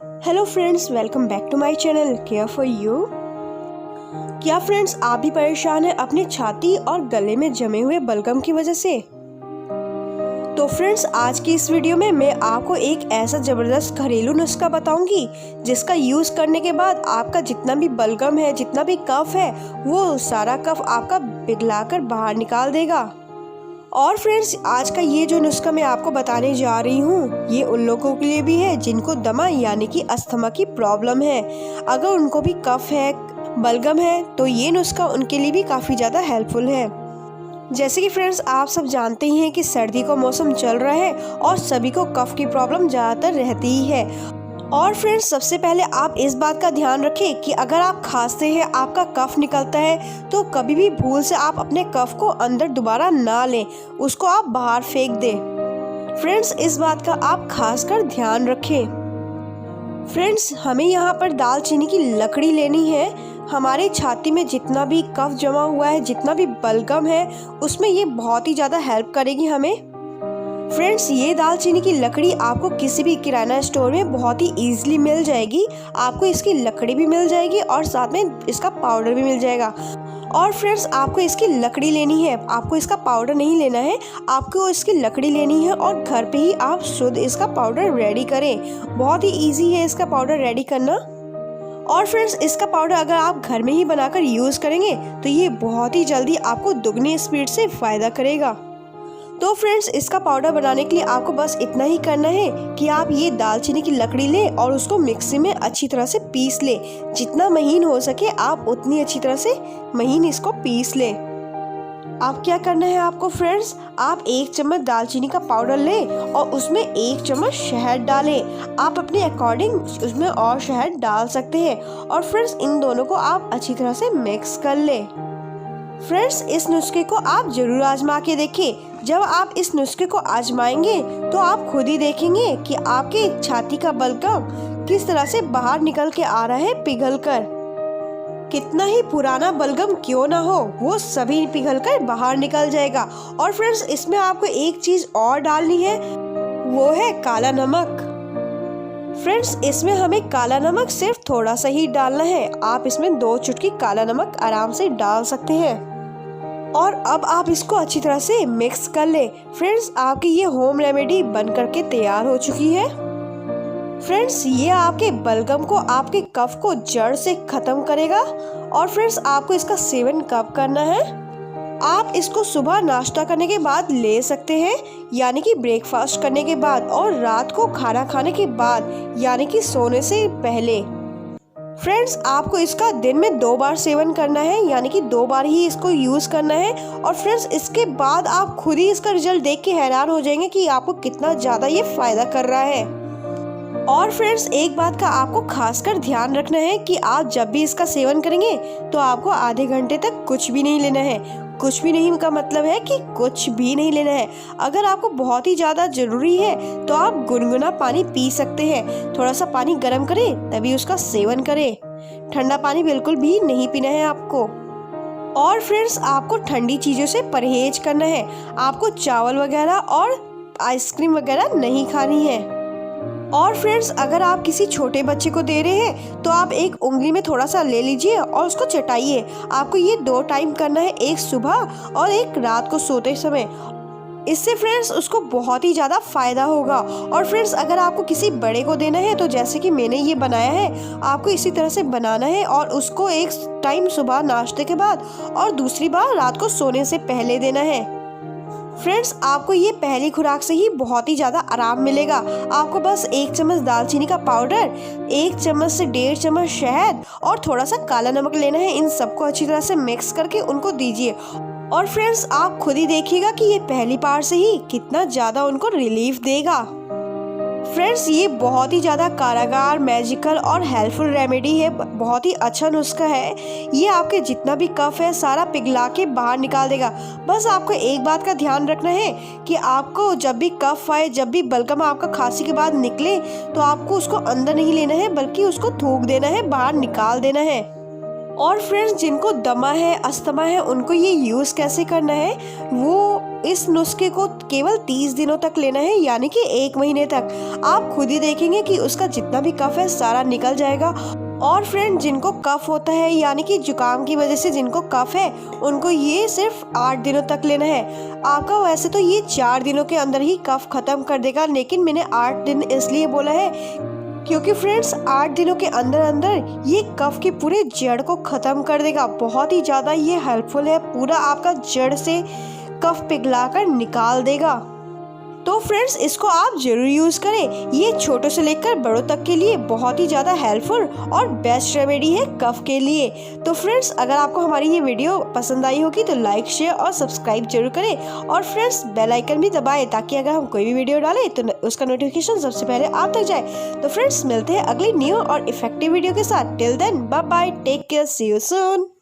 Hello friends, welcome back to my channel care for you. क्या friends आप भी परेशान हैं अपनी छाती और गले में जमे हुए बलगम की वजह से? तो फ्रेंड्स आज की इस वीडियो में मैं आपको एक ऐसा जबरदस्त घरेलू नुस्खा बताऊंगी जिसका यूज करने के बाद आपका जितना भी बलगम है, जितना भी कफ है, वो सारा कफ आपका पिघलाकर बाहर निकाल देगा। और फ्रेंड्स आज का ये जो नुस्खा मैं आपको बताने जा रही हूँ ये उन लोगों के लिए भी है जिनको दमा यानी कि अस्थमा की प्रॉब्लम है। अगर उनको भी कफ है, बलगम है, तो ये नुस्खा उनके लिए भी काफ़ी ज़्यादा हेल्पफुल है। जैसे कि फ्रेंड्स आप सब जानते ही हैं कि सर्दी का मौसम चल रहा है और सभी को कफ की प्रॉब्लम ज़्यादातर रहती ही है। और फ्रेंड्स सबसे पहले आप इस बात का ध्यान रखें कि अगर आप खांसते हैं, आपका कफ निकलता है, तो कभी भी भूल से आप अपने कफ को अंदर दोबारा ना लें, उसको आप बाहर फेंक दें। फ्रेंड्स इस बात का आप खासकर ध्यान रखें। फ्रेंड्स हमें यहाँ पर दालचीनी की लकड़ी लेनी है। हमारे छाती में जितना भी कफ जमा हुआ है, जितना भी बलगम है, उसमें ये बहुत ही ज़्यादा हेल्प करेगी हमें। फ्रेंड्स ये दालचीनी की लकड़ी आपको किसी भी किराना स्टोर में बहुत ही इजीली मिल जाएगी। आपको इसकी लकड़ी भी मिल जाएगी और साथ में इसका पाउडर भी मिल जाएगा। और फ्रेंड्स आपको इसकी लकड़ी लेनी है, आपको इसका पाउडर नहीं लेना है, आपको इसकी लकड़ी लेनी है और घर पे ही आप शुद्ध इसका पाउडर रेडी करें। बहुत ही इजी है इसका पाउडर रेडी करना। और फ्रेंड्स इसका पाउडर अगर आप घर में ही बनाकर यूज़ करेंगे तो ये बहुत ही जल्दी आपको दुगनी स्पीड से फ़ायदा करेगा। तो फ्रेंड्स इसका पाउडर बनाने के लिए आपको बस इतना ही करना है कि आप ये दालचीनी की लकड़ी लें और उसको मिक्सी में अच्छी तरह से पीस लें। जितना महीन हो सके आप उतनी अच्छी तरह से महीन इसको पीस लें। आप क्या करना है आपको फ्रेंड्स, आप 1 चम्मच दालचीनी का पाउडर लें और उसमें 1 चम्मच शहद डालें। आप अपने अकॉर्डिंग उसमें और शहद डाल सकते हैं। और फ्रेंड्स इन दोनों को आप अच्छी तरह से मिक्स कर लें। फ्रेंड्स इस नुस्खे को आप जरूर आजमा के देखें। जब आप इस नुस्खे को आजमाएंगे तो आप खुद ही देखेंगे कि आपके छाती का बलगम किस तरह से बाहर निकल के आ रहा है पिघल कर। कितना ही पुराना बलगम क्यों ना हो, वो सभी पिघल कर बाहर निकल जाएगा। और फ्रेंड्स इसमें आपको एक चीज और डालनी है, वो है काला नमक। फ्रेंड्स इसमें हमें काला नमक सिर्फ थोड़ा सा ही डालना है। आप इसमें 2 चुटकी काला नमक आराम से डाल सकते हैं। और अब आप इसको अच्छी तरह से मिक्स कर ले। फ्रेंड्स आपकी ये होम रेमेडी बन करके तैयार हो चुकी है। फ्रेंड्स ये आपके बलगम को, आपके कफ को जड़ से खत्म करेगा। और फ्रेंड्स आपको इसका सेवन कब करना है, आप इसको सुबह नाश्ता करने के बाद ले सकते हैं, यानी कि ब्रेकफास्ट करने के बाद, और रात को खाना खाने के बाद, यानी कि सोने से पहले। फ्रेंड्स आपको इसका दिन में 2 बार सेवन करना है, यानी कि 2 बार ही इसको यूज़ करना है। और फ्रेंड्स इसके बाद आप खुद ही इसका रिजल्ट देख के हैरान हो जाएंगे कि आपको कितना ज़्यादा ये फ़ायदा कर रहा है। और फ्रेंड्स एक बात का आपको खासकर ध्यान रखना है कि आप जब भी इसका सेवन करेंगे तो आपको आधे घंटे तक कुछ भी नहीं लेना है। कुछ भी नहीं का मतलब है कि कुछ भी नहीं लेना है। अगर आपको बहुत ही ज़्यादा ज़रूरी है तो आप गुनगुना पानी पी सकते हैं। थोड़ा सा पानी गर्म करें तभी उसका सेवन करें। ठंडा पानी बिल्कुल भी नहीं पीना है आपको। और फ्रेंड्स आपको ठंडी चीज़ों से परहेज करना है। आपको चावल वगैरह और आइसक्रीम वगैरह नहीं खानी है। और फ्रेंड्स अगर आप किसी छोटे बच्चे को दे रहे हैं तो आप एक उंगली में थोड़ा सा ले लीजिए और उसको चटाइए। आपको ये 2 टाइम करना है, एक सुबह और एक रात को सोते समय। इससे फ्रेंड्स उसको बहुत ही ज़्यादा फ़ायदा होगा। और फ्रेंड्स अगर आपको किसी बड़े को देना है तो जैसे कि मैंने ये बनाया है, आपको इसी तरह से बनाना है और उसको एक टाइम सुबह नाश्ते के बाद और दूसरी बार रात को सोने से पहले देना है। फ्रेंड्स आपको ये पहली खुराक से ही बहुत ही ज़्यादा आराम मिलेगा। आपको बस 1 चम्मच दालचीनी का पाउडर, 1 चम्मच से 1.5 चम्मच शहद और थोड़ा सा काला नमक लेना है। इन सबको अच्छी तरह से मिक्स करके उनको दीजिए। और फ्रेंड्स आप खुद ही देखिएगा कि ये पहली बार से ही कितना ज़्यादा उनको रिलीफ देगा। फ्रेंड्स ये बहुत ही ज़्यादा कारागार, मैजिकल और हेल्पफुल रेमेडी है। बहुत ही अच्छा नुस्खा है। ये आपके जितना भी कफ है सारा पिघला के बाहर निकाल देगा। बस आपको एक बात का ध्यान रखना है कि आपको जब भी कफ आए, जब भी बलगम आपका खांसी के बाद निकले, तो आपको उसको अंदर नहीं लेना है बल्कि उसको थूक देना है, बाहर निकाल देना है। और फ्रेंड्स, जिनको दमा है, अस्थमा है, उनको ये यूज़ कैसे करना है, वो इस नुस्खे को केवल 30 दिनों तक लेना है, यानी कि 1 महीने तक। आप खुद ही देखेंगे कि उसका जितना भी कफ है सारा निकल जाएगा। और फ्रेंड, जिनको कफ होता है यानी कि जुकाम की वजह से जिनको कफ है, उनको ये सिर्फ 8 दिनों तक लेना है। आपका वैसे तो ये 4 दिनों के अंदर ही कफ खत्म कर देगा, लेकिन मैंने 8 दिन इसलिए बोला है क्योंकि फ्रेंड्स 8 दिनों के अंदर अंदर ये कफ की पूरे जड़ को ख़त्म कर देगा। बहुत ही ज़्यादा ये हेल्पफुल है, पूरा आपका जड़ से कफ पिघलाकर निकाल देगा। तो फ्रेंड्स, इसको आप ज़रूर यूज़ करें। ये छोटों से लेकर बड़ों तक के लिए बहुत ही ज़्यादा हेल्पफुल और बेस्ट रेमेडी है कफ के लिए। तो फ्रेंड्स, अगर आपको हमारी ये वीडियो पसंद आई होगी तो लाइक, शेयर और सब्सक्राइब जरूर करें। और फ्रेंड्स, बेल आइकन भी दबाएं ताकि अगर हम कोई भी वीडियो डालें तो उसका नोटिफिकेशन सबसे पहले आप तक जाए। तो फ्रेंड्स, मिलते हैं अगली न्यू और इफेक्टिव वीडियो के साथ। Till then, bye bye, take care, see you soon.